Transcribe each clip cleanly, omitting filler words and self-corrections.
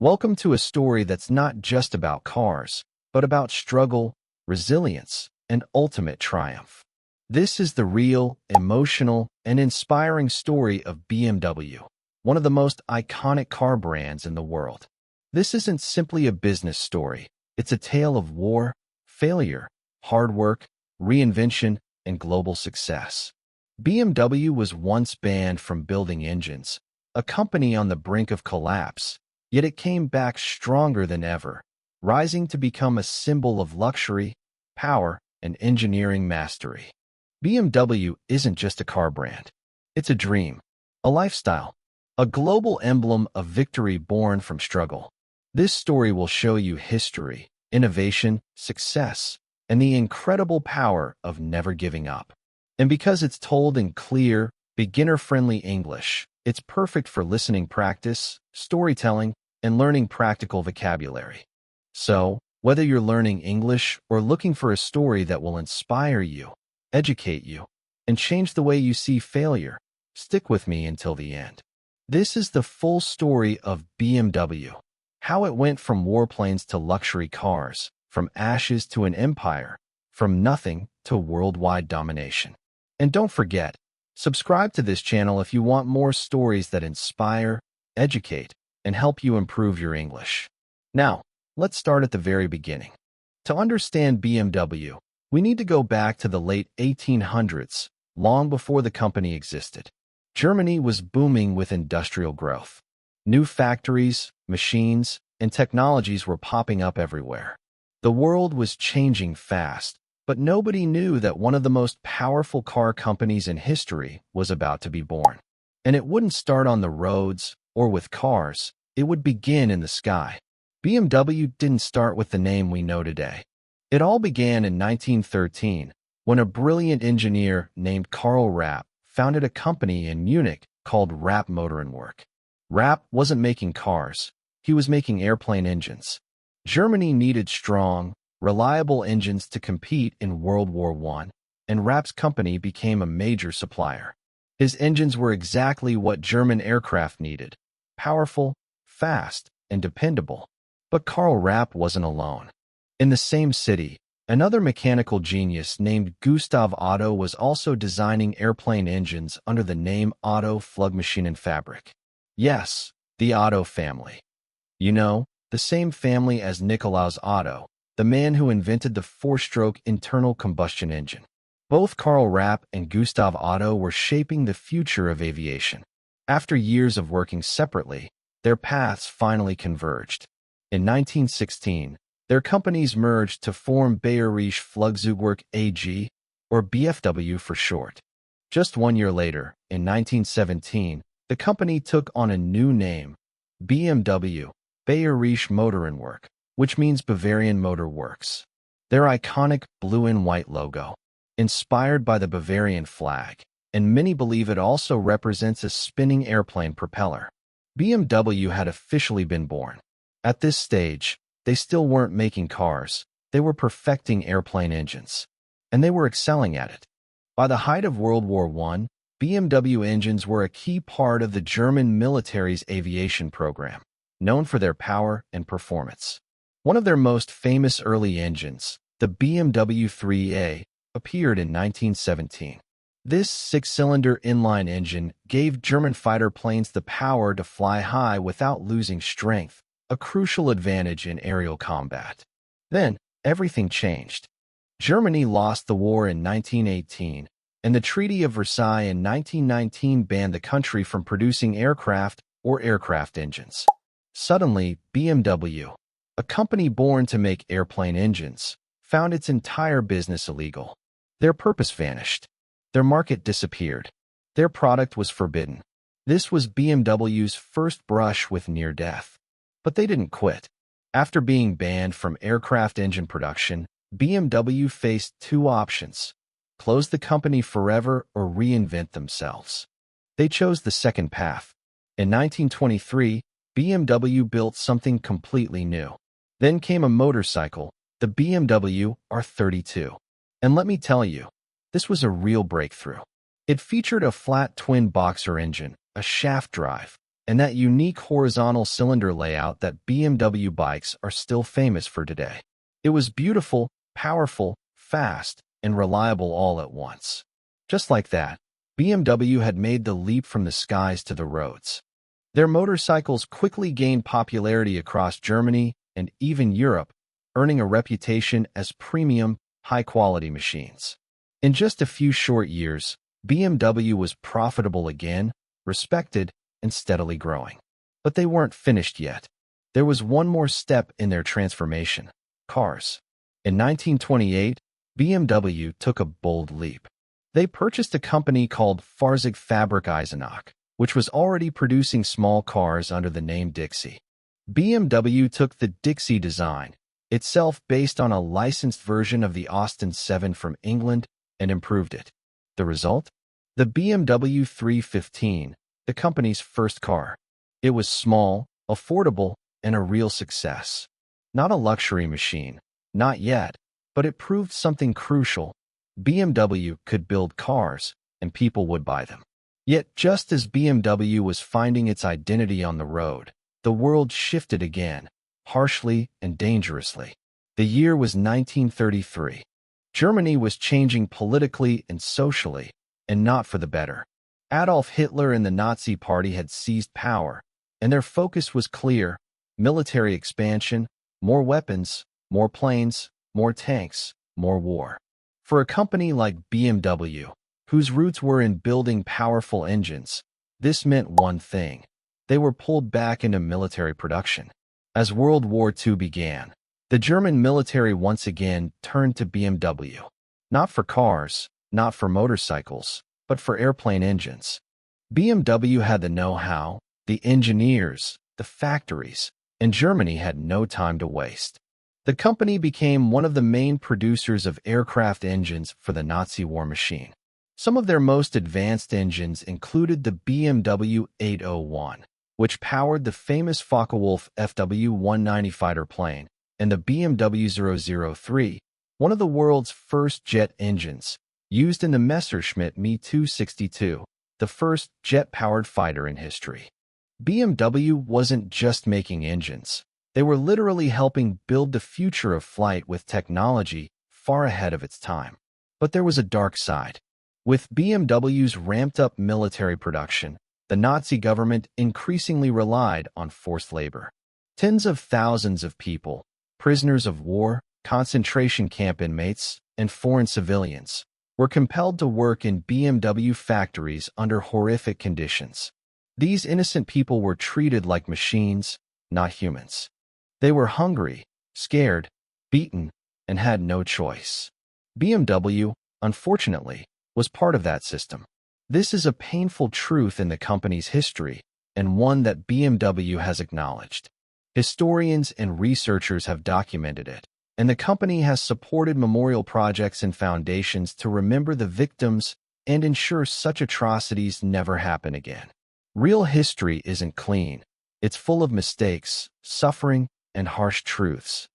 Welcome to a story that's not just about cars, but about struggle, resilience, and ultimate triumph. This is the real, emotional, and inspiring story of BMW, one of the most iconic car brands in the world. This isn't simply a business story. It's a tale of war, failure, hard work, reinvention, and global success. BMW was once banned from building engines, a company on the brink of collapse, yet it came back stronger than ever, rising to become a symbol of luxury, power, and engineering mastery. BMW isn't just a car brand. It's a dream, a lifestyle, a global emblem of victory born from struggle. This story will show you history, innovation, success, and the incredible power of never giving up. And because it's told in clear, beginner-friendly English, it's perfect for listening practice, storytelling, and learning practical vocabulary. So, whether you're learning English or looking for a story that will inspire you, educate you, and change the way you see failure, stick with me until the end. This is the full story of BMW, how it went from warplanes to luxury cars, from ashes to an empire, from nothing to worldwide domination. And don't forget, subscribe to this channel if you want more stories that inspire, educate, and help you improve your English. Now, let's start at the very beginning. To understand BMW, we need to go back to the late 1800s, long before the company existed. Germany was booming with industrial growth. New factories, machines, and technologies were popping up everywhere. The world was changing fast, but nobody knew that one of the most powerful car companies in history was about to be born. And it wouldn't start on the roads or with cars, it would begin in the sky. BMW didn't start with the name we know today. It all began in 1913, when a brilliant engineer named Karl Rapp founded a company in Munich called Rapp Motorenwerk. Rapp wasn't making cars, he was making airplane engines. Germany needed strong, reliable engines to compete in World War I, and Rapp's company became a major supplier. His engines were exactly what German aircraft needed: powerful, fast, and dependable. But Karl Rapp wasn't alone. In the same city, another mechanical genius named Gustav Otto was also designing airplane engines under the name Otto Flugmaschinenfabrik. Yes, the Otto family. You know, the same family as Nikolaus Otto, the man who invented the four-stroke internal combustion engine. Both Karl Rapp and Gustav Otto were shaping the future of aviation. After years of working separately, their paths finally converged. In 1916, their companies merged to form Bayerische Flugzeugwerke AG, or BFW for short. Just 1 year later, in 1917, the company took on a new name, BMW, Bayerische Motorenwerk, which means Bavarian Motor Works. Their iconic blue and white logo, inspired by the Bavarian flag, and many believe it also represents a spinning airplane propeller. BMW had officially been born. At this stage, they still weren't making cars, they were perfecting airplane engines. And they were excelling at it. By the height of World War I, BMW engines were a key part of the German military's aviation program, known for their power and performance. One of their most famous early engines, the BMW 3A, appeared in 1917. This six-cylinder inline engine gave German fighter planes the power to fly high without losing strength, a crucial advantage in aerial combat. Then, everything changed. Germany lost the war in 1918, and the Treaty of Versailles in 1919 banned the country from producing aircraft or aircraft engines. Suddenly, BMW, a company born to make airplane engines, found its entire business illegal. Their purpose vanished. Their market disappeared. Their product was forbidden. This was BMW's first brush with near death. But they didn't quit. After being banned from aircraft engine production, BMW faced two options: close the company forever or reinvent themselves. They chose the second path. In 1923, BMW built something completely new. Then came a motorcycle, the BMW R32. And let me tell you, this was a real breakthrough. It featured a flat twin boxer engine, a shaft drive, and that unique horizontal cylinder layout that BMW bikes are still famous for today. It was beautiful, powerful, fast, and reliable all at once. Just like that, BMW had made the leap from the skies to the roads. Their motorcycles quickly gained popularity across Germany and even Europe, earning a reputation as premium, high-quality machines. In just a few short years, BMW was profitable again, respected, and steadily growing. But they weren't finished yet. There was one more step in their transformation: cars. In 1928, BMW took a bold leap. They purchased a company called Fahrzeugfabrik, which was already producing small cars under the name Dixie. BMW took the Dixie design, itself based on a licensed version of the Austin 7 from England, and improved it. The result? The BMW 315, the company's first car. It was small, affordable, and a real success. Not a luxury machine, not yet, but it proved something crucial. BMW could build cars, and people would buy them. Yet just as BMW was finding its identity on the road, the world shifted again, harshly and dangerously. The year was 1933. Germany was changing politically and socially, and not for the better. Adolf Hitler and the Nazi Party had seized power, and their focus was clear: military expansion, more weapons, more planes, more tanks, more war. For a company like BMW, whose roots were in building powerful engines, this meant one thing: they were pulled back into military production. As World War II began, the German military once again turned to BMW. Not for cars, not for motorcycles, but for airplane engines. BMW had the know-how, the engineers, the factories, and Germany had no time to waste. The company became one of the main producers of aircraft engines for the Nazi war machine. Some of their most advanced engines included the BMW 801, which powered the famous Focke-Wulf FW-190 fighter plane, and the BMW 003, one of the world's first jet engines, used in the Messerschmitt Me 262, the first jet-powered fighter in history. BMW wasn't just making engines. They were literally helping build the future of flight with technology far ahead of its time. But there was a dark side. With BMW's ramped-up military production, the Nazi government increasingly relied on forced labor. Tens of thousands of people, prisoners of war, concentration camp inmates, and foreign civilians, were compelled to work in BMW factories under horrific conditions. These innocent people were treated like machines, not humans. They were hungry, scared, beaten, and had no choice. BMW, unfortunately, was part of that system. This is a painful truth in the company's history, and one that BMW has acknowledged. Historians and researchers have documented it, and the company has supported memorial projects and foundations to remember the victims and ensure such atrocities never happen again. Real history isn't clean. It's full of mistakes, suffering, and harsh truths.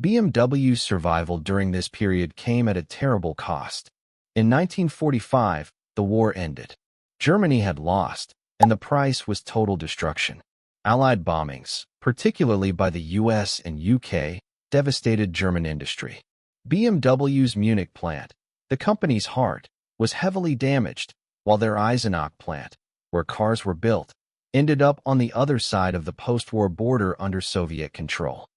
BMW's survival during this period came at a terrible cost. In 1945, the war ended. Germany had lost, and the price was total destruction. Allied bombings, particularly by the US and UK, devastated German industry. BMW's Munich plant, the company's heart, was heavily damaged, while their Eisenach plant, where cars were built, ended up on the other side of the post-war border under Soviet control.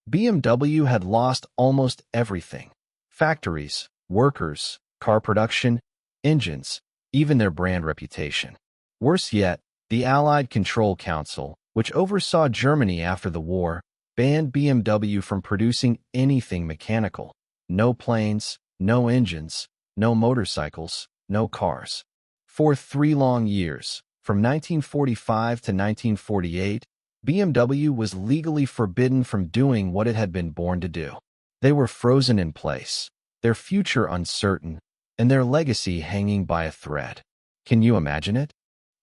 BMW had lost almost everything: factories, workers, car production, engines, even their brand reputation. Worse yet, the Allied Control Council, which oversaw Germany after the war, banned BMW from producing anything mechanical. No planes, no engines, no motorcycles, no cars. For 3 long years, from 1945 to 1948, BMW was legally forbidden from doing what it had been born to do. They were frozen in place, their future uncertain, and their legacy hanging by a thread. Can you imagine it?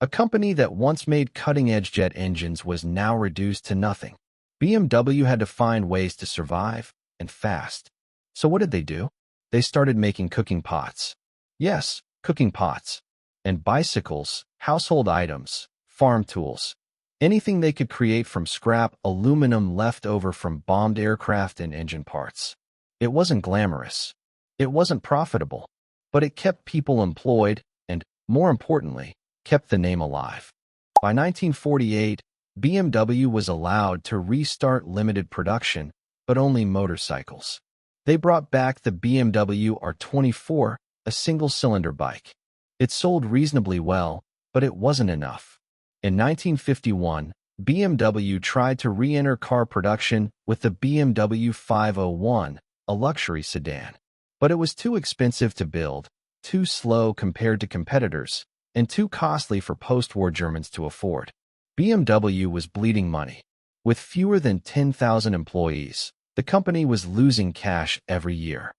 A company that once made cutting-edge jet engines was now reduced to nothing. BMW had to find ways to survive, and fast. So what did they do? They started making cooking pots. Yes, cooking pots. And bicycles, household items, farm tools. Anything they could create from scrap aluminum left over from bombed aircraft and engine parts. It wasn't glamorous. It wasn't profitable. But it kept people employed and, more importantly, kept the name alive. By 1948, BMW was allowed to restart limited production, but only motorcycles. They brought back the BMW R24, a single-cylinder bike. It sold reasonably well, but it wasn't enough. In 1951, BMW tried to re-enter car production with the BMW 501, a luxury sedan. But it was too expensive to build, too slow compared to competitors, and too costly for post-war Germans to afford. BMW was bleeding money. With fewer than 10,000 employees, the company was losing cash every year.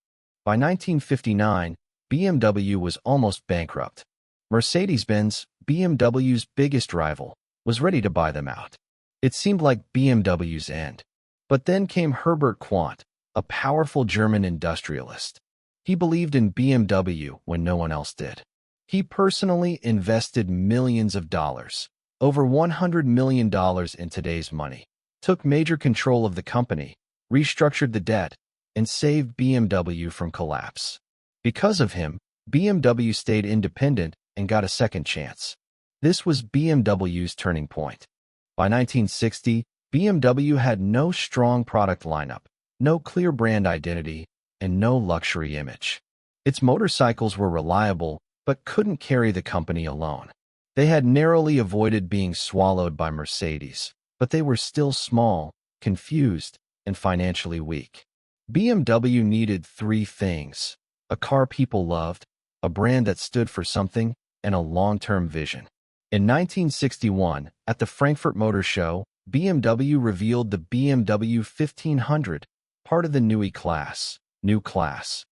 By 1959, BMW was almost bankrupt. Mercedes-Benz, BMW's biggest rival, was ready to buy them out. It seemed like BMW's end. But then came Herbert Quandt, a powerful German industrialist. He believed in BMW when no one else did. He personally invested millions of dollars, over $100 million in today's money, took major control of the company, restructured the debt, and saved BMW from collapse. Because of him, BMW stayed independent and got a second chance. This was BMW's turning point. By 1960, BMW had no strong product lineup, no clear brand identity, and no luxury image. Its motorcycles were reliable, but couldn't carry the company alone. They had narrowly avoided being swallowed by Mercedes, but they were still small, confused, and financially weak. BMW needed three things: a car people loved, a brand that stood for something, and a long-term vision. In 1961, at the Frankfurt Motor Show, BMW revealed the BMW 1500, part of the New class.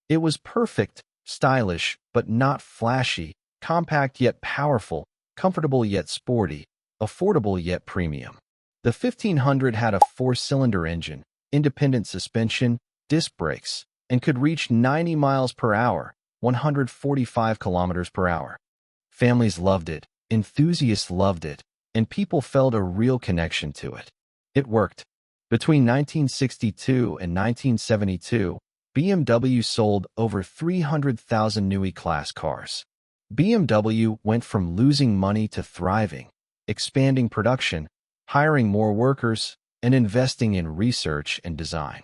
It was perfect, stylish, but not flashy, compact yet powerful, comfortable yet sporty, affordable yet premium. The 1500 had a four-cylinder engine, independent suspension, disc brakes, and could reach 90 miles per hour, 145 kilometers per hour. Families loved it, enthusiasts loved it, and people felt a real connection to it. It worked. Between 1962 and 1972, BMW sold over 300,000 New class cars. BMW went from losing money to thriving, expanding production, hiring more workers, and investing in research and design.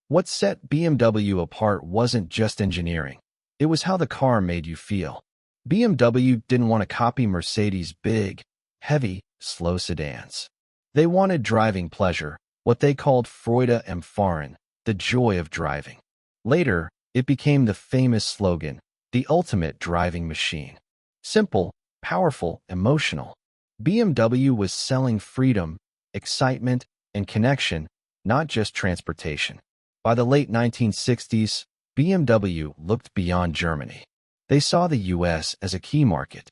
What set BMW apart wasn't just engineering. It was how the car made you feel. BMW didn't want to copy Mercedes' big, heavy, slow sedans. They wanted driving pleasure, what they called Freude am Fahren, the joy of driving. Later, it became the famous slogan, the ultimate driving machine. Simple, powerful, emotional. BMW was selling freedom, excitement, and connection, not just transportation. By the late 1960s, BMW looked beyond Germany. They saw the US as a key market.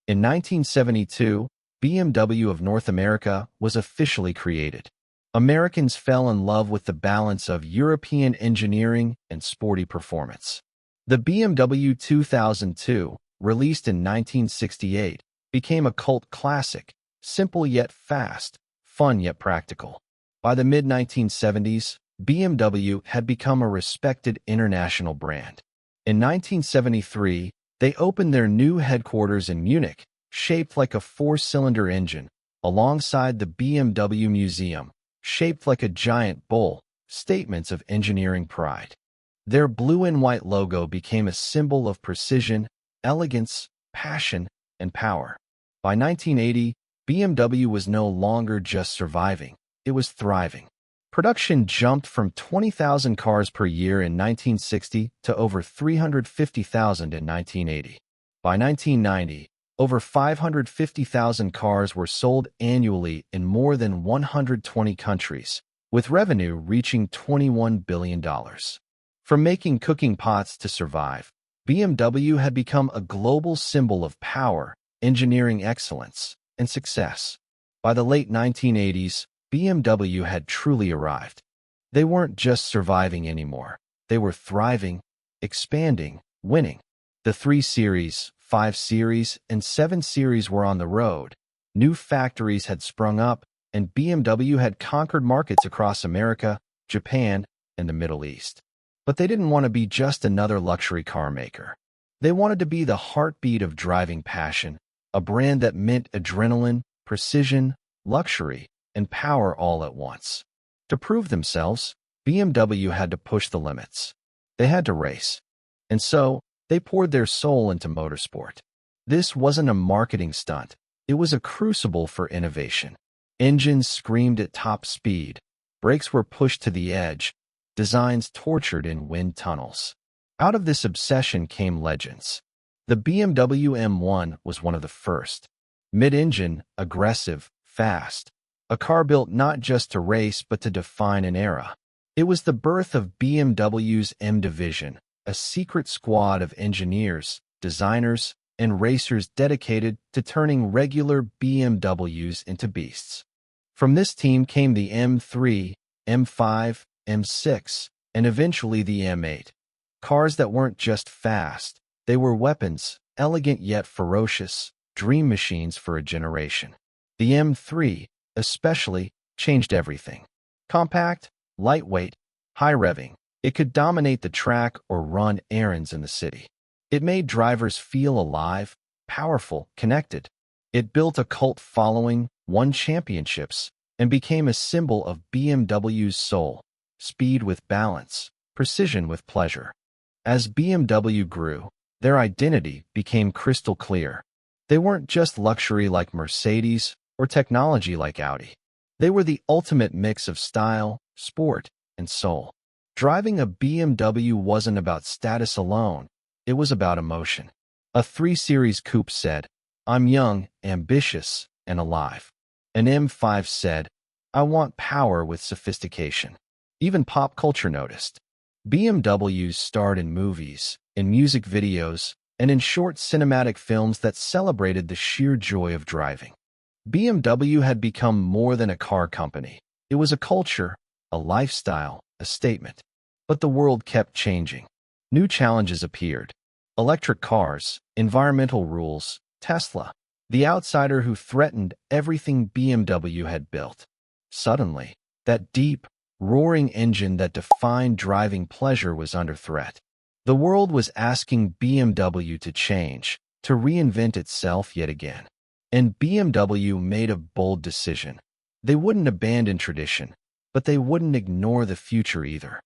In 1972, BMW of North America was officially created. Americans fell in love with the balance of European engineering and sporty performance. The BMW 2002, released in 1968, became a cult classic, simple yet fast, fun yet practical. By the mid-1970s, BMW had become a respected international brand. In 1973, they opened their new headquarters in Munich, shaped like a four-cylinder engine, alongside the BMW Museum, shaped like a giant bull, statements of engineering pride. Their blue and white logo became a symbol of precision, elegance, passion, and power. By 1980, BMW was no longer just surviving, it was thriving. Production jumped from 20,000 cars per year in 1960 to over 350,000 in 1980. By 1990, over 550,000 cars were sold annually in more than 120 countries, with revenue reaching $21 billion. From making cooking pots to survive, BMW had become a global symbol of power, engineering excellence, and success. By the late 1980s, BMW had truly arrived. They weren't just surviving anymore. They were thriving, expanding, winning. The 3 Series, 5 Series, and 7 Series were on the road. New factories had sprung up, and BMW had conquered markets across America, Japan, and the Middle East. But they didn't want to be just another luxury car maker. They wanted to be the heartbeat of driving passion, a brand that meant adrenaline, precision, luxury, and power all at once. To prove themselves, BMW had to push the limits. They had to race. And so, they poured their soul into motorsport. This wasn't a marketing stunt. It was a crucible for innovation. Engines screamed at top speed. Brakes were pushed to the edge. Designs tortured in wind tunnels. Out of this obsession came legends. The BMW M1 was one of the first. Mid-engine, aggressive, fast. A car built not just to race but to define an era. It was the birth of BMW's M Division, a secret squad of engineers, designers, and racers dedicated to turning regular BMWs into beasts. From this team came the M3, M5, M6, and eventually the M8. Cars that weren't just fast, they were weapons, elegant yet ferocious, dream machines for a generation. The M3, especially, changed everything. Compact, lightweight, high-revving, it could dominate the track or run errands in the city. It made drivers feel alive, powerful, connected. It built a cult following, won championships, and became a symbol of BMW's soul: speed with balance, precision with pleasure. As BMW grew, their identity became crystal clear. They weren't just luxury like Mercedes or technology like Audi. They were the ultimate mix of style, sport, and soul. Driving a BMW wasn't about status alone. It was about emotion. A 3 Series coupe said, "I'm young, ambitious, and alive." An M5 said, "I want power with sophistication." Even pop culture noticed. BMWs starred in movies, in music videos, and in short cinematic films that celebrated the sheer joy of driving. BMW had become more than a car company. It was a culture, a lifestyle, a statement. But the world kept changing. New challenges appeared. Electric cars, environmental rules, Tesla, the outsider who threatened everything BMW had built. Suddenly, that deep, roaring engine that defined driving pleasure was under threat. The world was asking BMW to change, to reinvent itself yet again. And BMW made a bold decision. They wouldn't abandon tradition, but they wouldn't ignore the future either.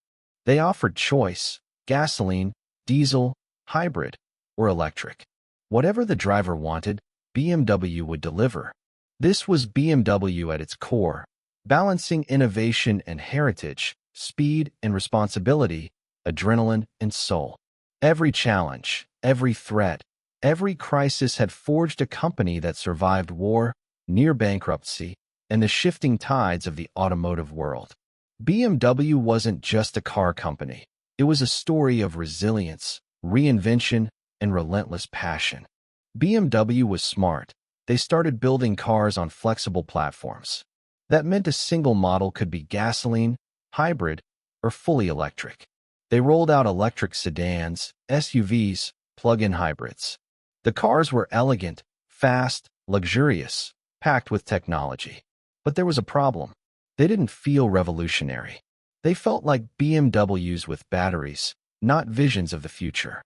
They offered choice: gasoline, diesel, hybrid, or electric. Whatever the driver wanted, BMW would deliver. This was BMW at its core, balancing innovation and heritage, speed and responsibility, adrenaline and soul. Every challenge, every threat, every crisis had forged a company that survived war, near bankruptcy, and the shifting tides of the automotive world. BMW wasn't just a car company. It was a story of resilience, reinvention, and relentless passion. BMW was smart. They started building cars on flexible platforms. That meant a single model could be gasoline, hybrid, or fully electric. They rolled out electric sedans, SUVs, plug-in hybrids. The cars were elegant, fast, luxurious, packed with technology. But there was a problem. They didn't feel revolutionary. They felt like BMWs with batteries, not visions of the future.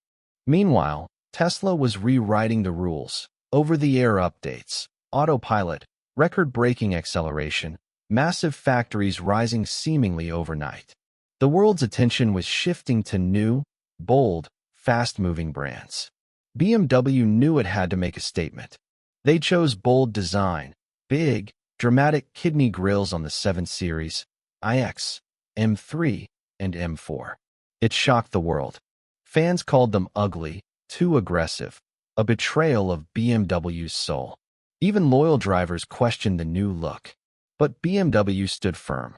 Meanwhile, Tesla was rewriting the rules: over-the-air updates, autopilot, record-breaking acceleration, massive factories rising seemingly overnight. The world's attention was shifting to new, bold, fast-moving brands. BMW knew it had to make a statement. They chose bold design, big, dramatic kidney grills on the 7 Series, iX, M3, and M4. It shocked the world. Fans called them ugly, too aggressive, a betrayal of BMW's soul. Even loyal drivers questioned the new look. But BMW stood firm.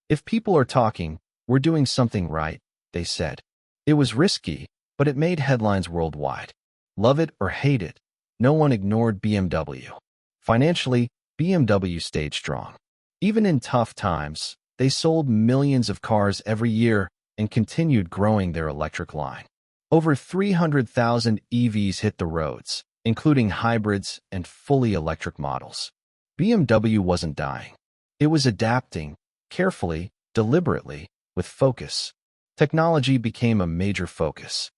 "If people are talking, we're doing something right," they said. It was risky, but it made headlines worldwide. Love it or hate it, no one ignored BMW. Financially, BMW stayed strong. Even in tough times, they sold millions of cars every year and continued growing their electric line. Over 300,000 EVs hit the roads, including hybrids and fully electric models. BMW wasn't dying. It was adapting, carefully, deliberately, with focus. Technology became a major focus.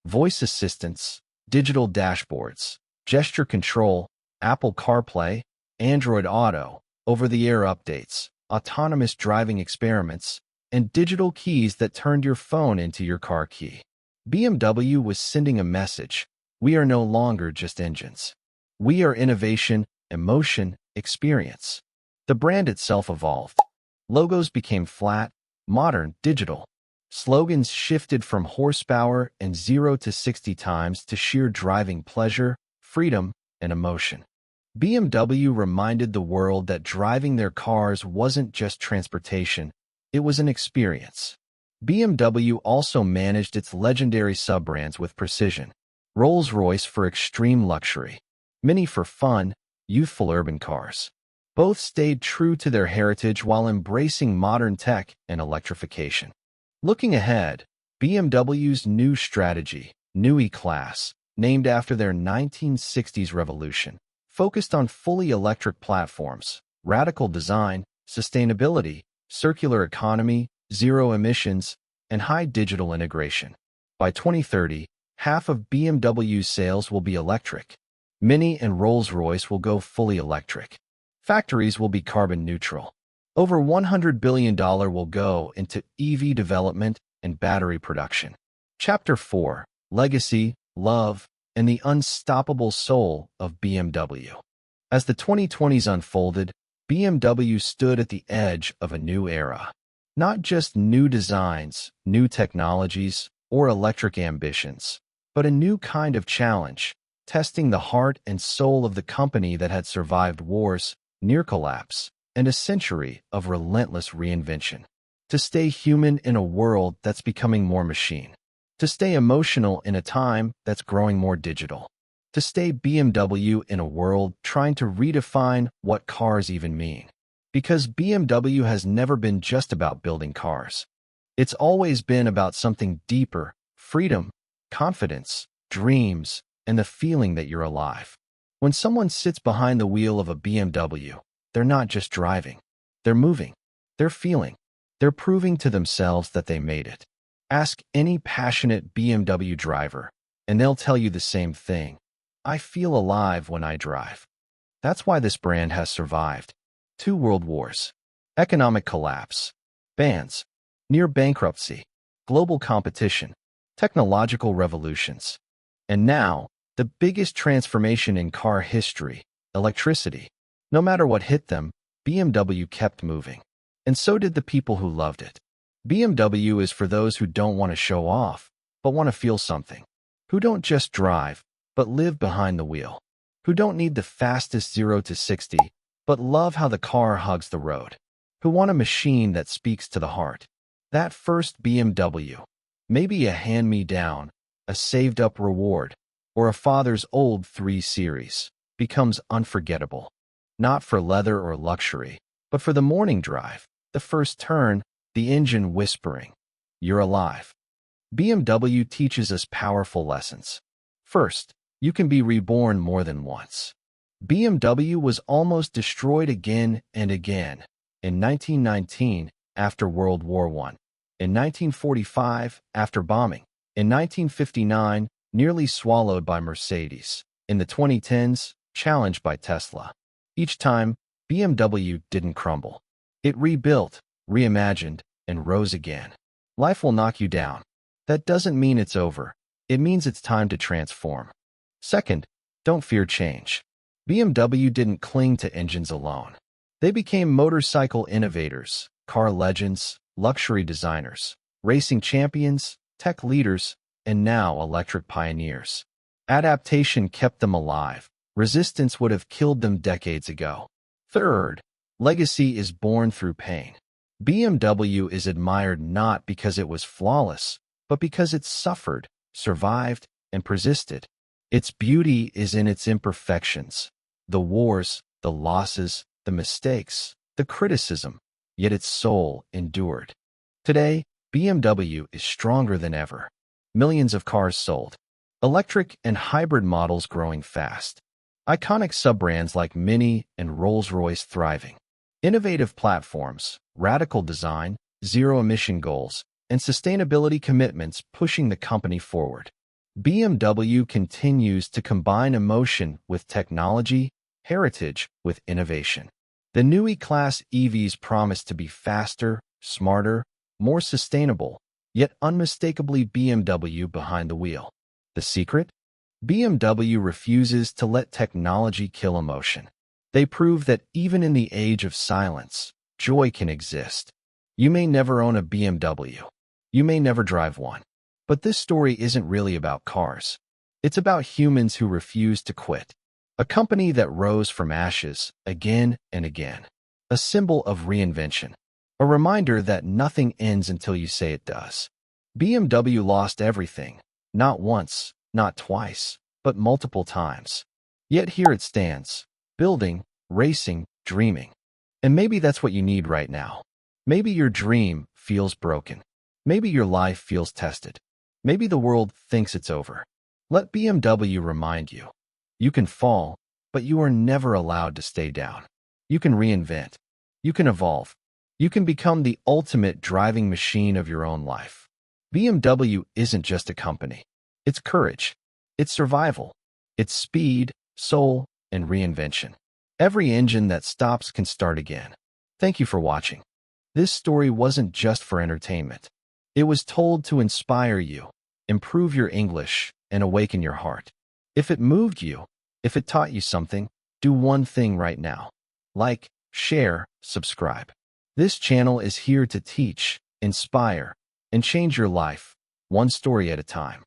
Voice assistants, digital dashboards, gesture control, Apple CarPlay, Android Auto, over-the-air updates, autonomous driving experiments, and digital keys that turned your phone into your car key. BMW was sending a message. We are no longer just engines. We are innovation, emotion, experience. The brand itself evolved. Logos became flat, modern, digital. Slogans shifted from horsepower and 0 to 60 times to sheer driving pleasure, freedom, and emotion. BMW reminded the world that driving their cars wasn't just transportation, it was an experience. BMW also managed its legendary sub-brands with precision. Rolls-Royce for extreme luxury, Mini for fun, youthful urban cars. Both stayed true to their heritage while embracing modern tech and electrification. Looking ahead, BMW's new strategy, New E-Class, named after their 1960s revolution, focused on fully electric platforms, radical design, sustainability, circular economy, zero emissions, and high digital integration. By 2030, half of BMW's sales will be electric. Mini and Rolls-Royce will go fully electric. Factories will be carbon neutral. Over $100 billion will go into EV development and battery production. Chapter 4: Legacy, Love, and the Unstoppable Soul of BMW. As the 2020s unfolded, BMW stood at the edge of a new era. Not just new designs, new technologies, or electric ambitions, but a new kind of challenge, testing the heart and soul of the company that had survived wars, near collapse, and a century of relentless reinvention. To stay human in a world that's becoming more machine. To stay emotional in a time that's growing more digital. To stay BMW in a world trying to redefine what cars even mean. Because BMW has never been just about building cars. It's always been about something deeper: freedom, confidence, dreams, and the feeling that you're alive. When someone sits behind the wheel of a BMW, they're not just driving. They're moving. They're feeling. They're proving to themselves that they made it. Ask any passionate BMW driver, and they'll tell you the same thing. I feel alive when I drive. That's why this brand has survived 2 world wars, economic collapse, bans, near bankruptcy, global competition, technological revolutions, and now, the biggest transformation in car history, electricity. No matter what hit them, BMW kept moving. And so did the people who loved it. BMW is for those who don't want to show off, but want to feel something. Who don't just drive, but live behind the wheel. Who don't need the fastest 0 to 60, but love how the car hugs the road. Who want a machine that speaks to the heart. That first BMW. Maybe a hand-me-down, a saved-up reward, or a father's old 3 Series, becomes unforgettable. Not for leather or luxury, but for the morning drive, the first turn, the engine whispering, "You're alive." BMW teaches us powerful lessons. First, you can be reborn more than once. BMW was almost destroyed again and again. In 1919, after World War I. In 1945, after bombing. In 1959, nearly swallowed by Mercedes. In the 2010s, challenged by Tesla. Each time, BMW didn't crumble. It rebuilt, reimagined, and rose again. Life will knock you down. That doesn't mean it's over. It means it's time to transform. Second, don't fear change. BMW didn't cling to engines alone. They became motorcycle innovators, car legends, luxury designers, racing champions, tech leaders, and now electric pioneers. Adaptation kept them alive. Resistance would have killed them decades ago. Third, legacy is born through pain. BMW is admired not because it was flawless, but because it suffered, survived, and persisted. Its beauty is in its imperfections. The wars, the losses, the mistakes, the criticism, yet its soul endured. Today, BMW is stronger than ever. Millions of cars sold. Electric and hybrid models growing fast. Iconic sub-brands like Mini and Rolls-Royce thriving. Innovative platforms, radical design, zero-emission goals, and sustainability commitments pushing the company forward. BMW continues to combine emotion with technology, heritage with innovation. The new E-Class EVs promise to be faster, smarter, more sustainable, yet unmistakably BMW behind the wheel. The secret? BMW refuses to let technology kill emotion. They prove that even in the age of silence, joy can exist. You may never own a BMW. You may never drive one. But this story isn't really about cars. It's about humans who refuse to quit. A company that rose from ashes again and again. A symbol of reinvention. A reminder that nothing ends until you say it does. BMW lost everything. Not once, not twice, but multiple times. Yet here it stands. Building, racing, dreaming. And maybe that's what you need right now. Maybe your dream feels broken. Maybe your life feels tested. Maybe the world thinks it's over. Let BMW remind you. You can fall, but you are never allowed to stay down. You can reinvent. You can evolve. You can become the ultimate driving machine of your own life. BMW isn't just a company. It's courage. It's survival. It's speed, soul, and reinvention. Every engine that stops can start again. Thank you for watching. This story wasn't just for entertainment. It was told to inspire you, improve your English, and awaken your heart. If it moved you, if it taught you something, do one thing right now. Like, share, subscribe. This channel is here to teach, inspire, and change your life, one story at a time.